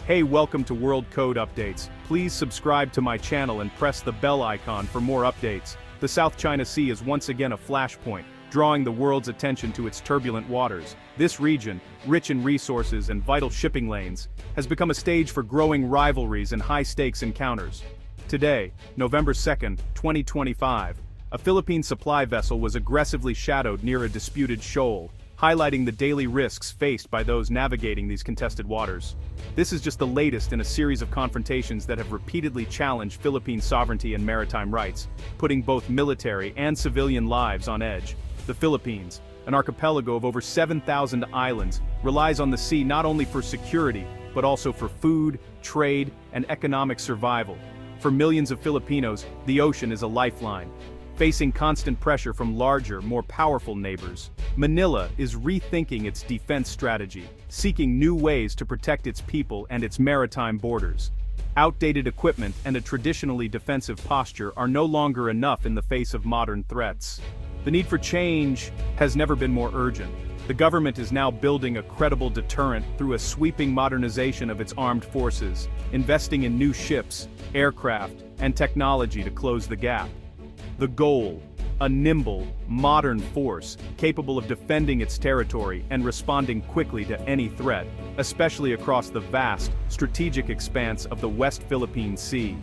Hey, welcome to World Code Updates. Please subscribe to my channel and press the bell icon for more updates. The South China Sea is once again a flashpoint, drawing the world's attention to its turbulent waters. This region, rich in resources and vital shipping lanes, has become a stage for growing rivalries and high-stakes encounters. Today, November 2nd, 2025, a Philippine supply vessel was aggressively shadowed near a disputed shoal, highlighting the daily risks faced by those navigating these contested waters. This is just the latest in a series of confrontations that have repeatedly challenged Philippine sovereignty and maritime rights, putting both military and civilian lives on edge. The Philippines, an archipelago of over 7,000 islands, relies on the sea not only for security, but also for food, trade, and economic survival. For millions of Filipinos, the ocean is a lifeline. Facing constant pressure from larger, more powerful neighbors, Manila is rethinking its defense strategy, seeking new ways to protect its people and its maritime borders. Outdated equipment and a traditionally defensive posture are no longer enough in the face of modern threats. The need for change has never been more urgent. The government is now building a credible deterrent through a sweeping modernization of its armed forces, investing in new ships, aircraft, and technology to close the gap. The goal: a nimble, modern force capable of defending its territory and responding quickly to any threat, especially across the vast, strategic expanse of the West Philippine Sea.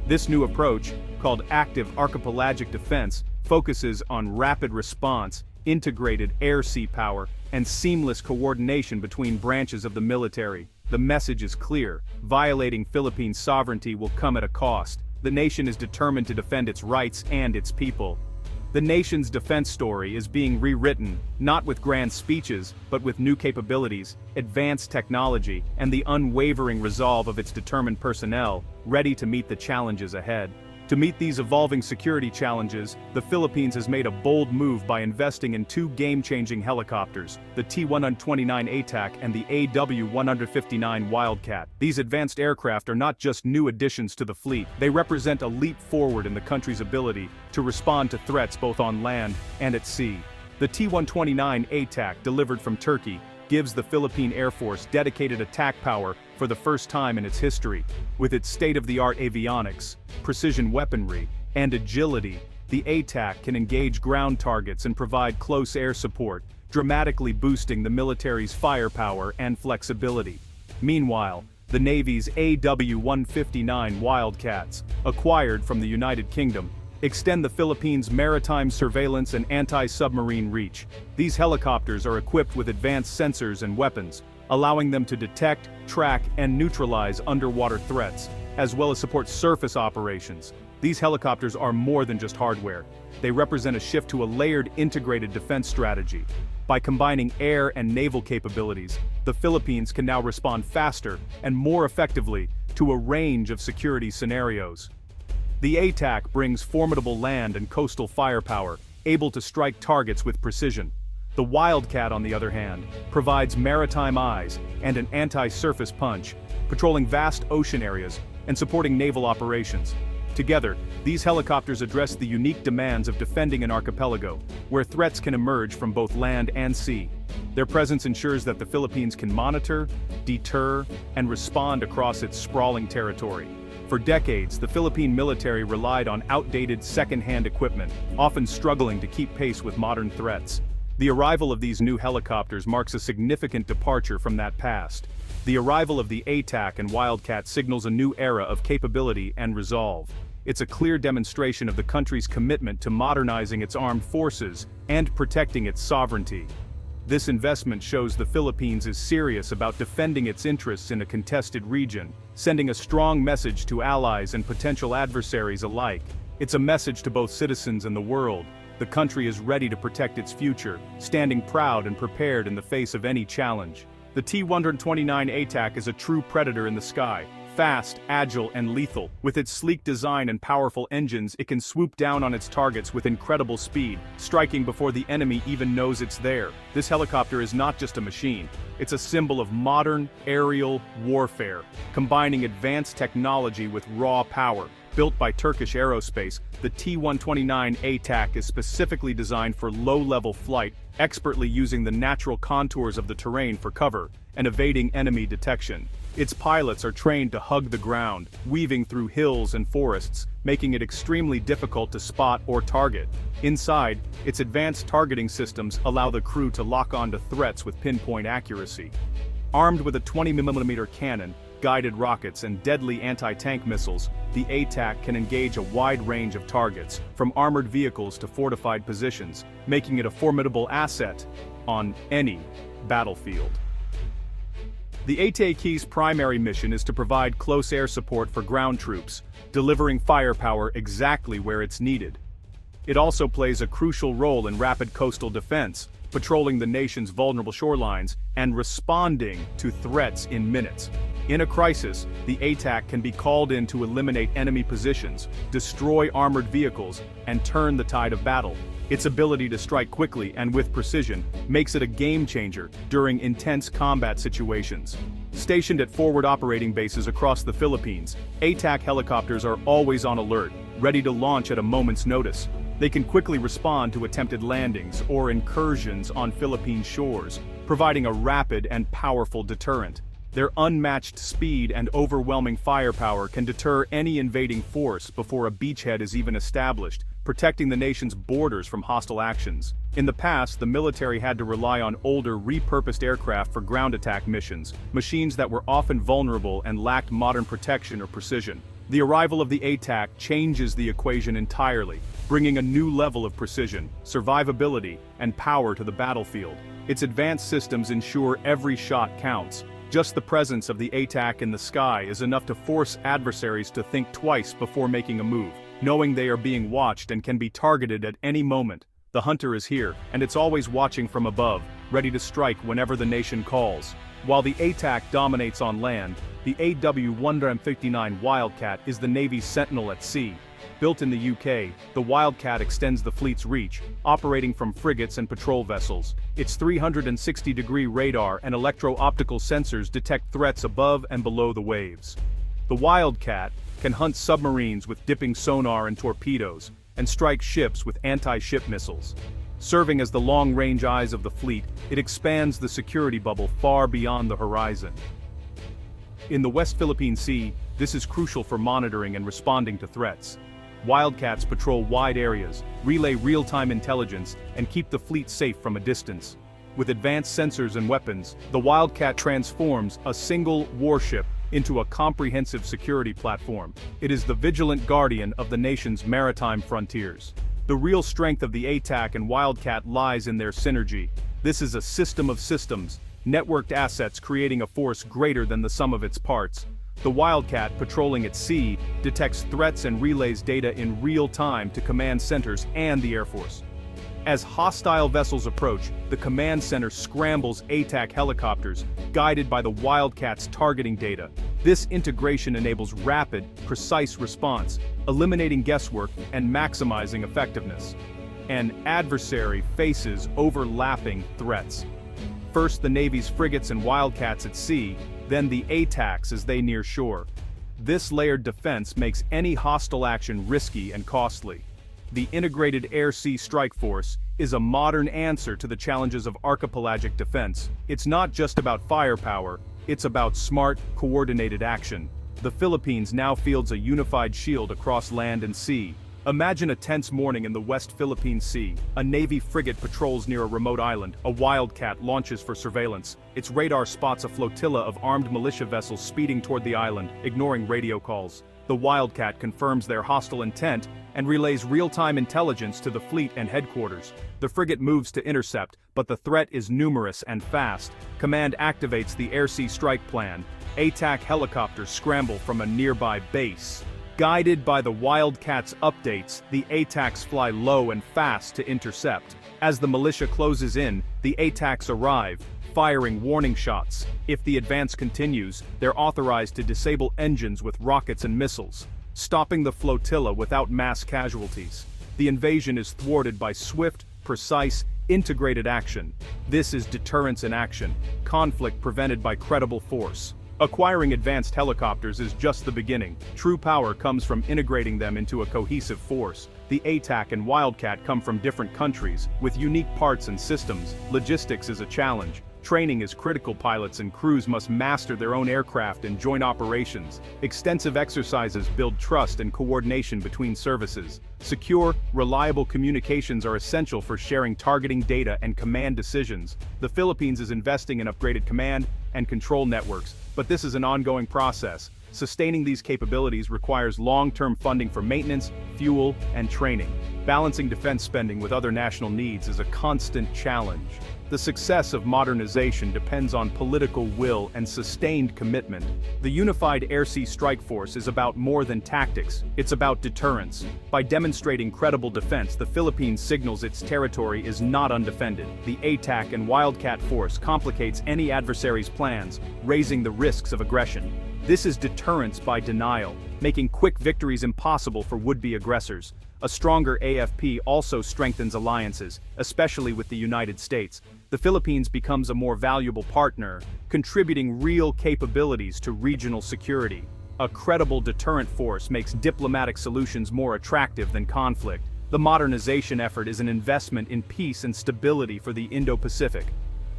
This new approach, called active archipelagic defense, focuses on rapid response, integrated air-sea power, and seamless coordination between branches of the military. The message is clear: violating Philippine sovereignty will come at a cost. The nation is determined to defend its rights and its people. The nation's defense story is being rewritten, not with grand speeches, but with new capabilities, advanced technology, and the unwavering resolve of its determined personnel, ready to meet the challenges ahead. To meet these evolving security challenges, the Philippines has made a bold move by investing in two game-changing helicopters, the T129 ATAK and the AW159 Wildcat. These advanced aircraft are not just new additions to the fleet, they represent a leap forward in the country's ability to respond to threats both on land and at sea. The T129 ATAK, delivered from Turkey, gives the Philippine Air Force dedicated attack power for the first time in its history. With its state-of-the-art avionics, precision weaponry, and agility, the ATAK can engage ground targets and provide close air support, dramatically boosting the military's firepower and flexibility. Meanwhile, the Navy's AW159 Wildcats, acquired from the United Kingdom, extend the Philippines' maritime surveillance and anti-submarine reach. These helicopters are equipped with advanced sensors and weapons, allowing them to detect, track, and neutralize underwater threats, as well as support surface operations. These helicopters are more than just hardware. They represent a shift to a layered, integrated defense strategy. By combining air and naval capabilities, the Philippines can now respond faster and more effectively to a range of security scenarios. The ATAK brings formidable land and coastal firepower, able to strike targets with precision. The Wildcat, on the other hand, provides maritime eyes and an anti-surface punch, patrolling vast ocean areas and supporting naval operations. Together, these helicopters address the unique demands of defending an archipelago, where threats can emerge from both land and sea. Their presence ensures that the Philippines can monitor, deter, and respond across its sprawling territory. For decades, the Philippine military relied on outdated second-hand equipment, often struggling to keep pace with modern threats. The arrival of these new helicopters marks a significant departure from that past. The arrival of the ATAK and Wildcat signals a new era of capability and resolve. It's a clear demonstration of the country's commitment to modernizing its armed forces and protecting its sovereignty. This investment shows the Philippines is serious about defending its interests in a contested region, sending a strong message to allies and potential adversaries alike. It's a message to both citizens and the world. The country is ready to protect its future, standing proud and prepared in the face of any challenge. The T129 ATAK is a true predator in the sky. Fast, agile, and lethal. With its sleek design and powerful engines, it can swoop down on its targets with incredible speed, striking before the enemy even knows it's there. This helicopter is not just a machine, it's a symbol of modern, aerial warfare, combining advanced technology with raw power. Built by Turkish Aerospace, the T129 ATAK is specifically designed for low-level flight, expertly using the natural contours of the terrain for cover and evading enemy detection. Its pilots are trained to hug the ground, weaving through hills and forests, making it extremely difficult to spot or target. Inside, its advanced targeting systems allow the crew to lock onto threats with pinpoint accuracy. Armed with a 20mm cannon, guided rockets and deadly anti-tank missiles, the ATAK can engage a wide range of targets, from armored vehicles to fortified positions, making it a formidable asset on any battlefield. The ATAK's primary mission is to provide close air support for ground troops, delivering firepower exactly where it's needed. It also plays a crucial role in rapid coastal defense, patrolling the nation's vulnerable shorelines and responding to threats in minutes. In a crisis, the ATAK can be called in to eliminate enemy positions, destroy armored vehicles, and turn the tide of battle. Its ability to strike quickly and with precision makes it a game-changer during intense combat situations. Stationed at forward operating bases across the Philippines, ATAK helicopters are always on alert, ready to launch at a moment's notice. They can quickly respond to attempted landings or incursions on Philippine shores, providing a rapid and powerful deterrent. Their unmatched speed and overwhelming firepower can deter any invading force before a beachhead is even established, protecting the nation's borders from hostile actions. In the past, the military had to rely on older, repurposed aircraft for ground attack missions, machines that were often vulnerable and lacked modern protection or precision. The arrival of the ATAK changes the equation entirely, bringing a new level of precision, survivability, and power to the battlefield. Its advanced systems ensure every shot counts. Just the presence of the ATAK in the sky is enough to force adversaries to think twice before making a move, knowing they are being watched and can be targeted at any moment. The hunter is here, and it's always watching from above, ready to strike whenever the nation calls. While the ATAK dominates on land, the AW159 Wildcat is the Navy's sentinel at sea. Built in the UK, the Wildcat extends the fleet's reach, operating from frigates and patrol vessels. Its 360-degree radar and electro-optical sensors detect threats above and below the waves. The Wildcat can hunt submarines with dipping sonar and torpedoes, and strike ships with anti-ship missiles. Serving as the long-range eyes of the fleet, it expands the security bubble far beyond the horizon. In the West Philippine Sea, this is crucial for monitoring and responding to threats. Wildcats patrol wide areas, relay real-time intelligence, and keep the fleet safe from a distance. With advanced sensors and weapons, the Wildcat transforms a single warship into a comprehensive security platform. It is the vigilant guardian of the nation's maritime frontiers. The real strength of the ATAK and Wildcat lies in their synergy. This is a system of systems, networked assets creating a force greater than the sum of its parts. The Wildcat, patrolling at sea, detects threats and relays data in real time to command centers and the Air Force. As hostile vessels approach, the command center scrambles ATAK helicopters, guided by the Wildcat's targeting data. This integration enables rapid, precise response, eliminating guesswork and maximizing effectiveness. An adversary faces overlapping threats. First the Navy's frigates and Wildcats at sea, then the ATAKs as they near shore. This layered defense makes any hostile action risky and costly. The Integrated Air-Sea Strike Force is a modern answer to the challenges of archipelagic defense. It's not just about firepower, it's about smart, coordinated action. The Philippines now fields a unified shield across land and sea. Imagine a tense morning in the West Philippine Sea. A Navy frigate patrols near a remote island. A Wildcat launches for surveillance. Its radar spots a flotilla of armed militia vessels speeding toward the island, ignoring radio calls. The Wildcat confirms their hostile intent and relays real-time intelligence to the fleet and headquarters. The frigate moves to intercept, but the threat is numerous and fast. Command activates the air-sea strike plan. ATAK helicopters scramble from a nearby base. Guided by the Wildcat's updates, the ATAKs fly low and fast to intercept. As the militia closes in, the ATAKs arrive, firing warning shots. If the advance continues, they're authorized to disable engines with rockets and missiles, stopping the flotilla without mass casualties. The invasion is thwarted by swift, precise, integrated action. This is deterrence in action, conflict prevented by credible force. Acquiring advanced helicopters is just the beginning. True power comes from integrating them into a cohesive force. The ATAK and Wildcat come from different countries, with unique parts and systems. Logistics is a challenge. Training is critical. Pilots and crews must master their own aircraft and joint operations. Extensive exercises build trust and coordination between services. Secure, reliable communications are essential for sharing targeting data and command decisions. The Philippines is investing in upgraded command and control networks, but this is an ongoing process. Sustaining these capabilities requires long-term funding for maintenance, fuel, and training. Balancing defense spending with other national needs is a constant challenge. The success of modernization depends on political will and sustained commitment. The Unified Air-Sea Strike Force is about more than tactics, it's about deterrence. By demonstrating credible defense, the Philippines signals its territory is not undefended. The ATAK and Wildcat force complicates any adversary's plans, raising the risks of aggression. This is deterrence by denial, making quick victories impossible for would-be aggressors. A stronger AFP also strengthens alliances, especially with the United States. The Philippines becomes a more valuable partner, contributing real capabilities to regional security. A credible deterrent force makes diplomatic solutions more attractive than conflict. The modernization effort is an investment in peace and stability for the Indo-Pacific.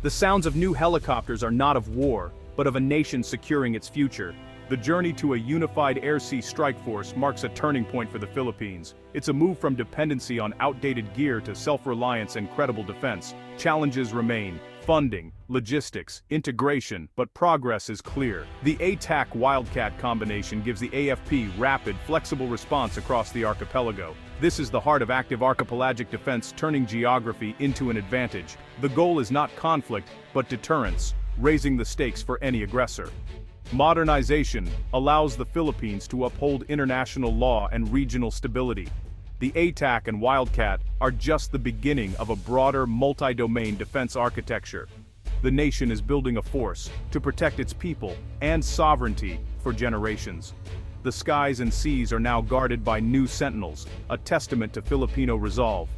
The sounds of new helicopters are not of war, but of a nation securing its future. The journey to a unified air-sea strike force marks a turning point for the Philippines. It's a move from dependency on outdated gear to self-reliance and credible defense. Challenges remain: funding, logistics, integration, but progress is clear. The ATAK Wildcat combination gives the AFP rapid, flexible response across the archipelago. This is the heart of active archipelagic defense, turning geography into an advantage. The goal is not conflict, but deterrence, raising the stakes for any aggressor. Modernization allows the Philippines to uphold international law and regional stability. The ATAK and Wildcat are just the beginning of a broader multi-domain defense architecture. The nation is building a force to protect its people and sovereignty for generations. The skies and seas are now guarded by new sentinels, a testament to Filipino resolve.